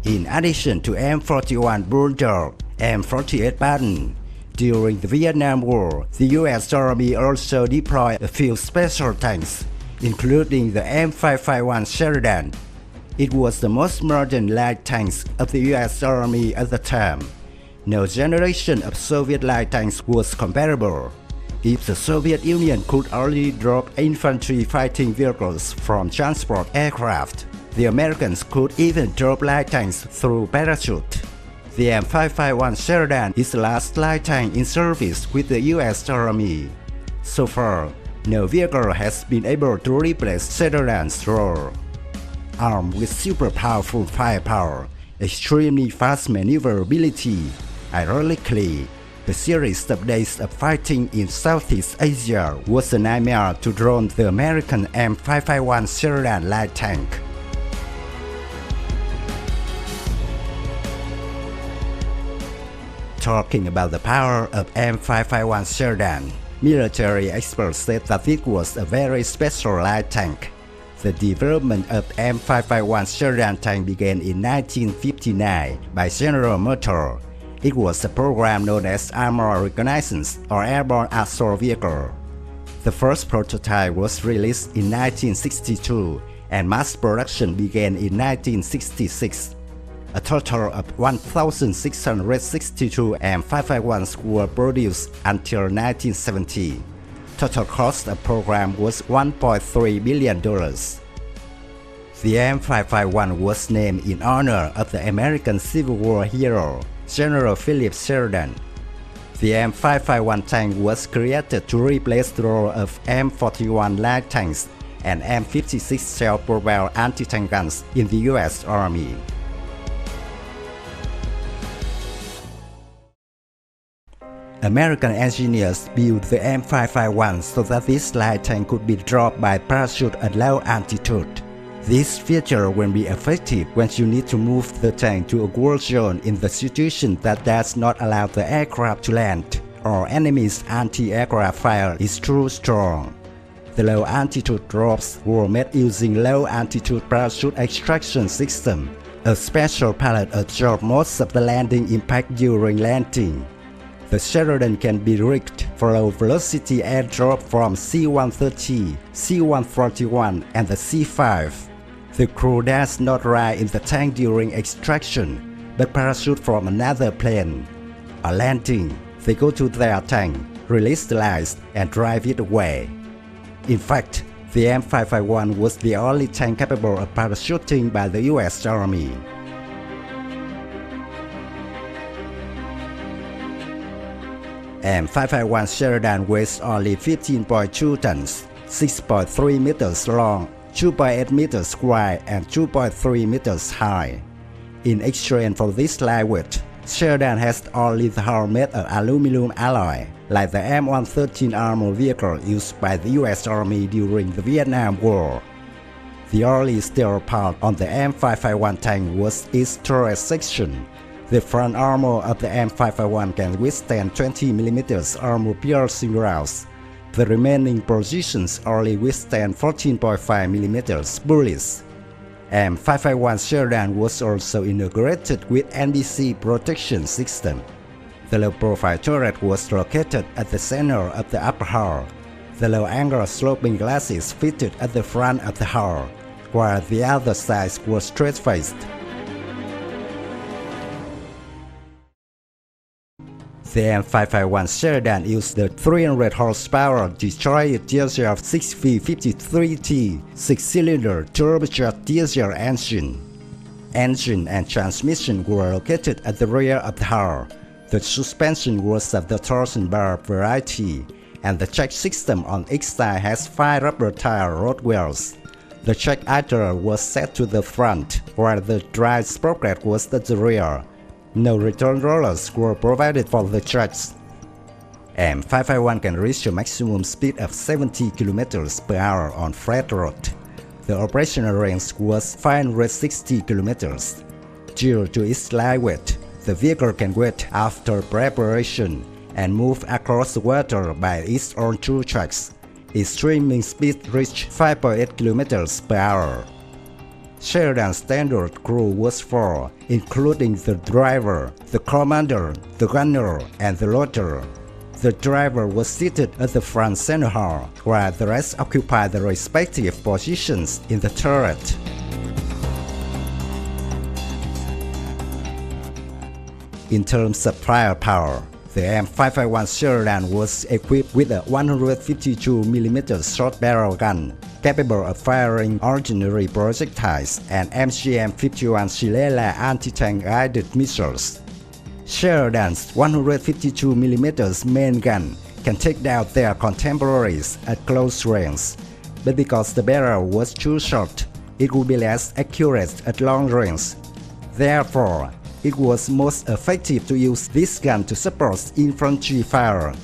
In addition to M41 Bulldog, M48 during the Vietnam War, the U.S. Army also deployed a few special tanks, including the M551 Sheridan. It was the most modern light tanks of the U.S. Army at the time. No generation of Soviet light tanks was comparable. If the Soviet Union could only drop infantry fighting vehicles from transport aircraft, the Americans could even drop light tanks through parachute. The M551 Sheridan is the last light tank in service with the U.S. Army. So far, no vehicle has been able to replace Sheridan's role. Armed with super powerful firepower, extremely fast maneuverability, ironically, the series of days of fighting in Southeast Asia was a nightmare to drone the American M551 Sheridan light tank. Talking about the power of M551 Sheridan, military experts said that it was a very special light tank. The development of M551 Sheridan tank began in 1959 by General Motors. It was a program known as Armour Reconnaissance or Airborne Assault Vehicle. The first prototype was released in 1962 and mass production began in 1966. A total of 1,662 M551s were produced until 1970. Total cost of the program was $1.3 billion. The M551 was named in honor of the American Civil War hero, General Philip Sheridan. The M551 tank was created to replace the role of M41 light tanks and M56 self-propelled anti-tank guns in the U.S. Army. American engineers built the M551 so that this light tank could be dropped by parachute at low altitude. This feature will be effective when you need to move the tank to a war zone in the situation that does not allow the aircraft to land, or enemy's anti-aircraft fire is too strong. The low-altitude drops were made using low-altitude parachute extraction system. A special pallet absorbs most of the landing impact during landing. The Sheridan can be rigged for low-velocity airdrop from C-130, C-141, and the C-5. The crew does not ride in the tank during extraction, but parachute from another plane. On landing, they go to their tank, release the lights, and drive it away. In fact, the M551 was the only tank capable of parachuting by the U.S. Army. M551 Sheridan weighs only 15.2 tons, 6.3 meters long, 2.8 meters wide, and 2.3 meters high. In exchange for this lightweight, Sheridan has only the hull made of aluminum alloy, like the M113 Armour vehicle used by the U.S. Army during the Vietnam War. The only steel part on the M551 tank was its turret section. The front armor of the M551 can withstand 20mm armor-piercing rounds. The remaining positions only withstand 14.5mm bullets. M551 Sheridan was also integrated with NBC protection system. The low-profile turret was located at the center of the upper hull. The low-angle sloping glasses fitted at the front of the hull, while the other sides were straight-faced. The M551 Sheridan used the 300 horsepower destroyer diesel 6V53T 6-cylinder turbocharged diesel engine. Engine and transmission were located at the rear of the hull. The suspension was of the torsion bar variety, and the check system on each side has 5 rubber tire road wheels. The check idler was set to the front, while the drive sprocket was at the rear. No return rollers were provided for the tracks. M551 can reach a maximum speed of 70 km per hour on flat road. The operational range was 560 km. Due to its lightweight, the vehicle can wait after preparation and move across the water by its own 2 tracks. Its streaming speed reached 5.8 km per hour. Sheridan's standard crew was 4, including the driver, the commander, the gunner, and the loader. The driver was seated at the front center hall, while the rest occupied their respective positions in the turret. In terms of firepower, the M551 Sheridan was equipped with a 152mm short barrel gun, capable of firing ordinary projectiles and M551 Sheridan anti-tank guided missiles. Sheridan's 152mm main gun can take down their contemporaries at close range, but because the barrel was too short, it would be less accurate at long range. Therefore, it was most effective to use this gun to support infantry fire.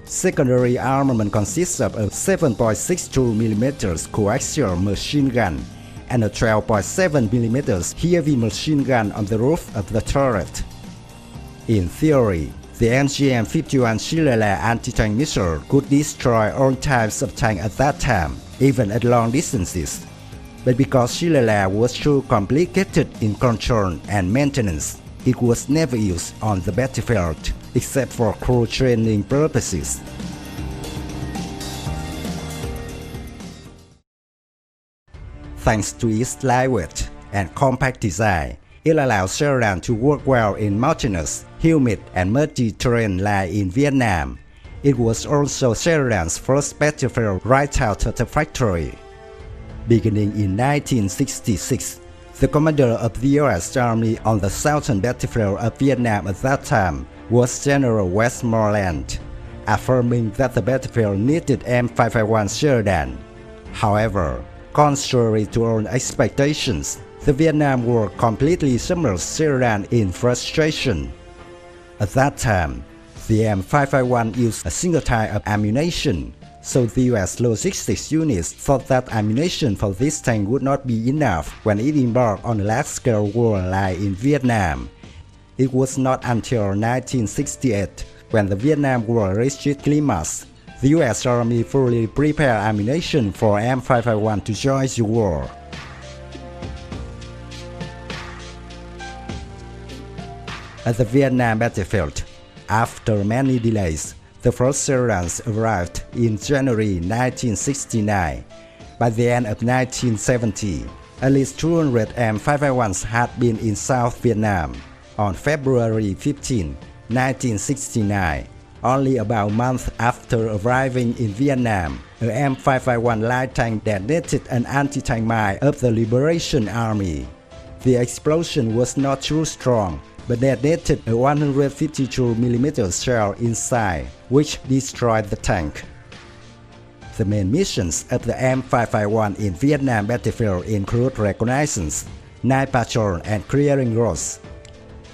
Secondary armament consists of a 7.62mm coaxial machine gun and a 12.7mm heavy machine gun on the roof of the turret. In theory, the M551 Sheridan anti-tank missile could destroy all types of tank at that time, even at long distances. But because Sheridan was too complicated in control and maintenance, it was never used on the battlefield, except for crew training purposes. Thanks to its lightweight and compact design, it allows Sheridan to work well in mountainous, humid, and muddy terrain like in Vietnam. It was also Sheridan's first battlefield right out of the factory. Beginning in 1966, the commander of the U.S. Army on the southern battlefield of Vietnam at that time was General Westmoreland, affirming that the battlefield needed M551 Sheridan. However, contrary to all expectations, the Vietnam War completely submerged Sheridan in frustration. At that time, the M551 used a single type of ammunition, so the U.S. logistics units thought that ammunition for this tank would not be enough when it embarked on a large-scale war like in Vietnam. It was not until 1968, when the Vietnam War reached its climax, the U.S. Army fully prepared ammunition for M551 to join the war. At the Vietnam battlefield, after many delays, the first Sheridans arrived in January 1969. By the end of 1970, at least 200 M551s had been in South Vietnam. On February 15, 1969, only about a month after arriving in Vietnam, a M551 light tank detonated an anti-tank mine of the Liberation Army. The explosion was not too strong, but detonated a 152mm shell inside, which destroyed the tank. The main missions of the M551 in Vietnam battlefield include reconnaissance, night patrol, and clearing roads.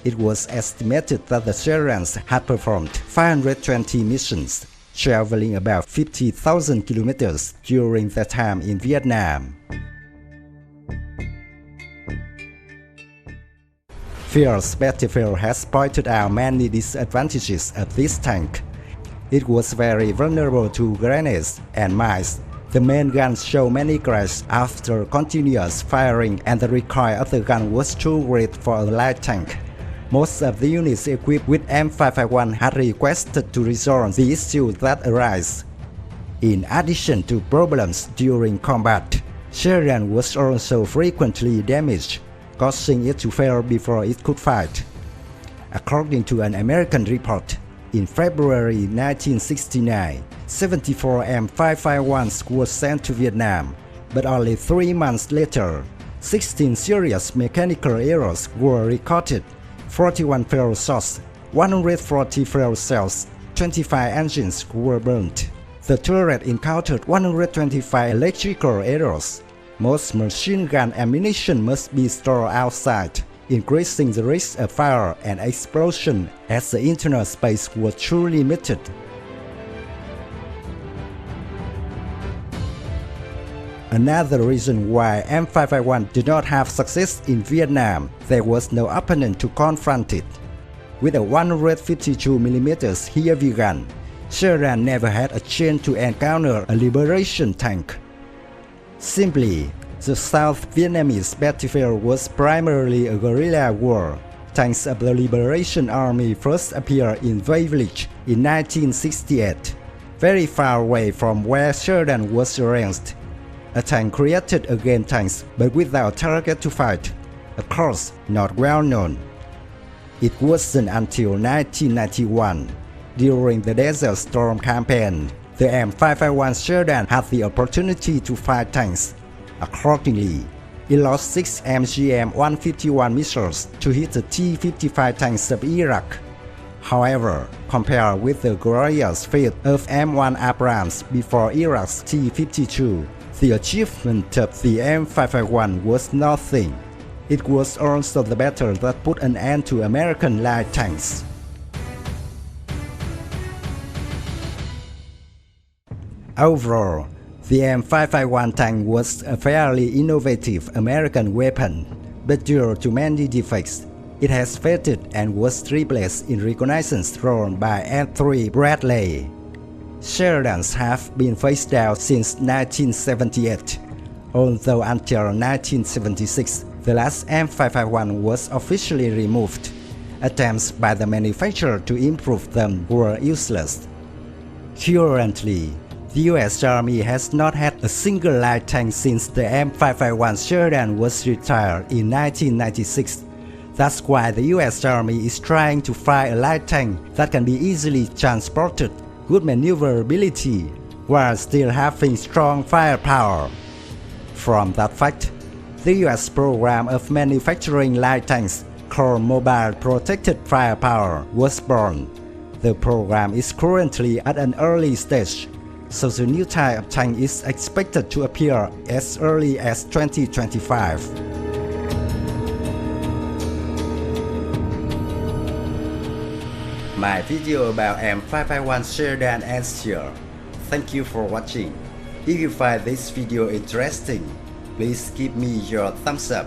It was estimated that the Sheridans had performed 520 missions, traveling about 50,000 kilometers during their time in Vietnam. Fierce battlefield has pointed out many disadvantages of this tank. It was very vulnerable to grenades and mines. The main guns show many crashes after continuous firing, and the recoil of the gun was too great for a light tank. Most of the units equipped with M551 had requested to resolve the issues that arise. In addition to problems during combat, Sheridan was also frequently damaged, causing it to fail before it could fight. According to an American report, in February 1969, 74 M551s were sent to Vietnam, but only 3 months later, 16 serious mechanical errors were recorded, 41 failed shots, 140 failed cells, 25 engines were burnt. The turret encountered 125 electrical errors. Most machine gun ammunition must be stored outside, increasing the risk of fire and explosion as the internal space was too limited. Another reason why M551 did not have success in Vietnam, there was no opponent to confront it. With a 152mm heavy gun, Sheridan never had a chance to encounter a liberation tank. Simply, The South Vietnamese battlefield was primarily a guerrilla war. Tanks of the Liberation Army first appeared in Village in 1968, very far away from where Sheridan was arranged. A tank created against tanks but without target to fight, of course not well known. It wasn't until 1991, during the Desert Storm campaign, the M551 Sheridan had the opportunity to fight tanks. Accordingly, it lost 6 M-151 missiles to hit the T-55 tanks of Iraq. However, compared with the glorious feat of M1 Abrams before Iraq's T-52, the achievement of the M551 was nothing. It was also the battle that put an end to American light tanks. Overall, the M551 tank was a fairly innovative American weapon, but due to many defects, it has faded and was replaced in reconnaissance role by M3 Bradley. Sheridans have been phased out since 1978, although until 1976, the last M551 was officially removed. Attempts by the manufacturer to improve them were useless. Currently, the U.S. Army has not had a single light tank since the M551 Sheridan was retired in 1996. That's why the U.S. Army is trying to find a light tank that can be easily transported, good maneuverability, while still having strong firepower. From that fact, the U.S. program of manufacturing light tanks, called Mobile Protected Firepower, was born. The program is currently at an early stage, so the new type of tank is expected to appear as early as 2025. My video about M551 Sheridan ends here. Thank you for watching. If you find this video interesting, please give me your thumbs up.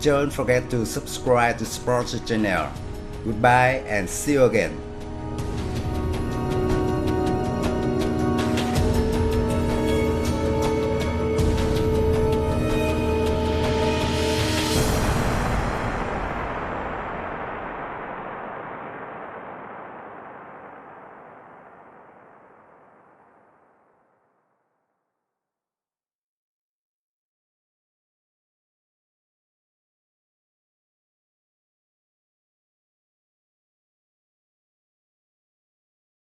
Don't forget to subscribe to support the channel. Goodbye and see you again.